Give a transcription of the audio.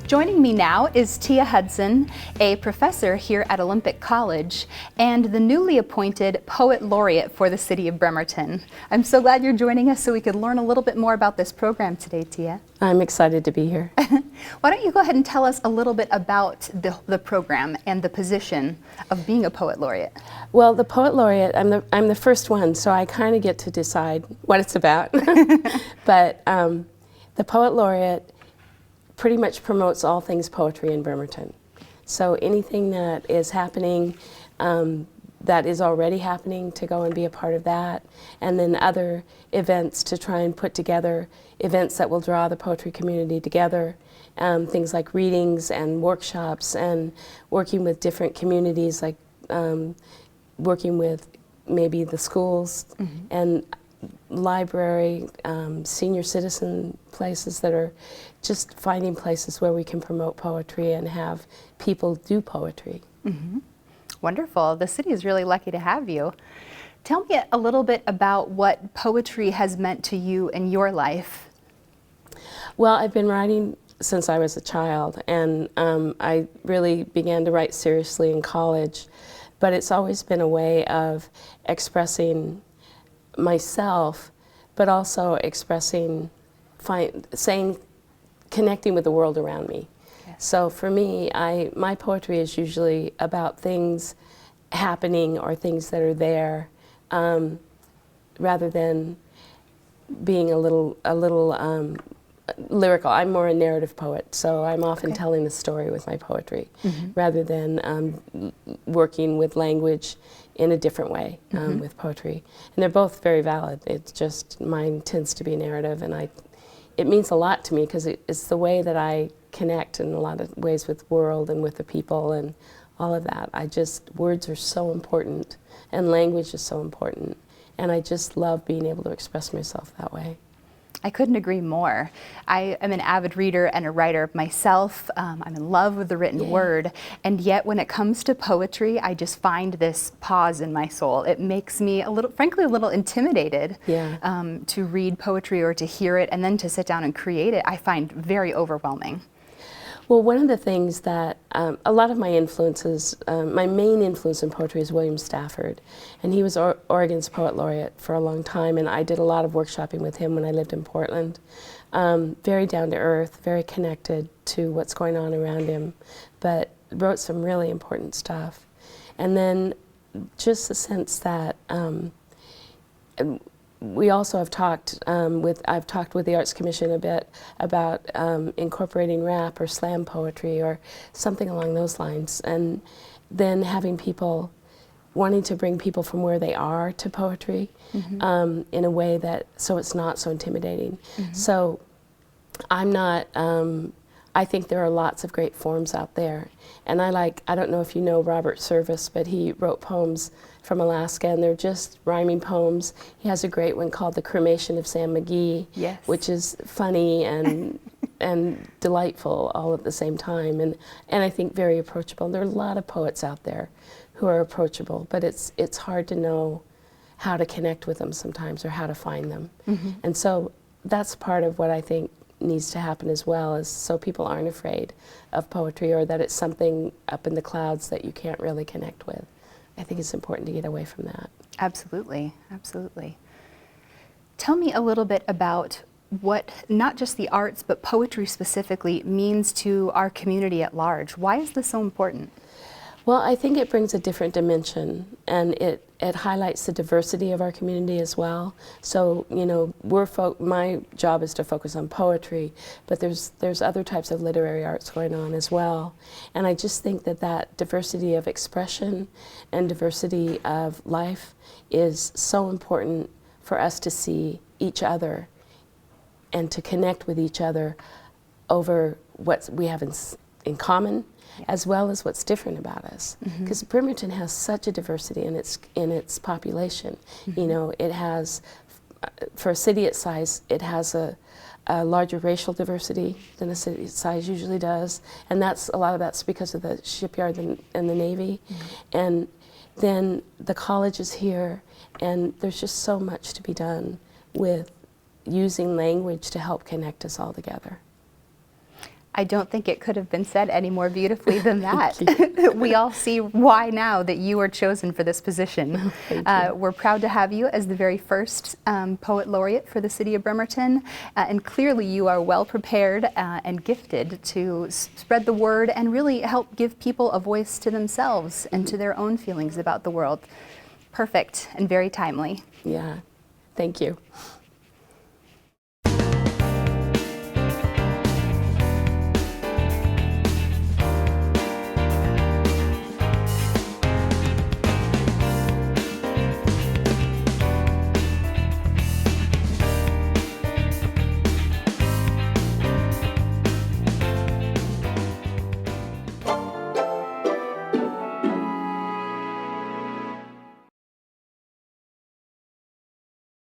Joining me now is Tia Hudson, a professor here at Olympic College and the newly appointed Poet Laureate for the City of Bremerton. I'm so glad you're joining us so we could learn a little bit more about this program today, Tia. I'm excited to be here. Why don't you go ahead and tell us a little bit about the program and the position of being a Poet Laureate? Well, the Poet Laureate, I'm the first one, so I kind of get to decide what it's about. But the Poet Laureate pretty much promotes all things poetry in Bremerton. So anything that is happening, that is already happening, to go and be a part of that, and then other events to try and put together events that will draw the poetry community together, things like readings and workshops and working with different communities, like working with maybe the schools and library, senior citizen places that are just finding places where we can promote poetry and have people do poetry. Wonderful. The city is really lucky to have you. Tell me a little bit about what poetry has meant to you in your life. Well, I've been writing since I was a child, and I really began to write seriously in college, but it's always been a way of expressing myself, but also expressing, connecting with the world around me. Yes. So for me, my poetry is usually about things happening or things that are there, rather than being a little lyrical. I'm more a narrative poet, so I'm often telling the story with my poetry, rather than working with language in a different way with poetry. And they're both very valid. It's just mine tends to be narrative, and it means a lot to me because it's the way that I connect in a lot of ways with the world and with the people and all of that. Words are so important, and language is so important, and I just love being able to express myself that way. I couldn't agree more. I am an avid reader and a writer myself. I'm in love with the written word, and yet when it comes to poetry, I just find this pause in my soul. It makes me frankly a little intimidated to read poetry or to hear it and then to sit down and create it. I find very overwhelming. Well, one of the things that, a lot of my influences, my main influence in poetry is William Stafford. And he was Oregon's Poet Laureate for a long time, and I did a lot of workshopping with him when I lived in Portland. Very down to earth, very connected to what's going on around him, but wrote some really important stuff. And then just the sense that we also have talked I've talked with the Arts Commission a bit about incorporating rap or slam poetry or something along those lines, and then having people wanting to bring people from where they are to poetry in a way that so it's not so intimidating. So I'm not. I think there are lots of great forms out there, and I don't know if you know Robert Service, but he wrote poems from Alaska, and they're just rhyming poems. He has a great one called The Cremation of Sam McGee, which is funny and delightful all at the same time, and I think very approachable. There are a lot of poets out there who are approachable, but it's hard to know how to connect with them sometimes or how to find them. And so that's part of what I think needs to happen as well, is so people aren't afraid of poetry or that it's something up in the clouds that you can't really connect with. I think it's important to get away from that. Absolutely, absolutely. Tell me a little bit about what not just the arts, but poetry specifically means to our community at large. Why is this so important? Well, I think it brings a different dimension, and it highlights the diversity of our community as well. So, you know, my job is to focus on poetry, but there's other types of literary arts going on as well. And I just think that diversity of expression and diversity of life is so important for us to see each other and to connect with each other over what we have in common, as well as what's different about us. Because Bremerton has such a diversity in its population. You know, it has, for a city its size, it has a larger racial diversity than a city its size usually does, and a lot of that's because of the shipyard and the Navy. And then the college is here, and there's just so much to be done with using language to help connect us all together. I don't think it could have been said any more beautifully than that. We all see why now that you are chosen for this position. Thank you. We're proud to have you as the very first Poet Laureate for the City of Bremerton, and clearly you are well prepared and gifted to spread the word and really help give people a voice to themselves and to their own feelings about the world. Perfect and very timely. Yeah, thank you.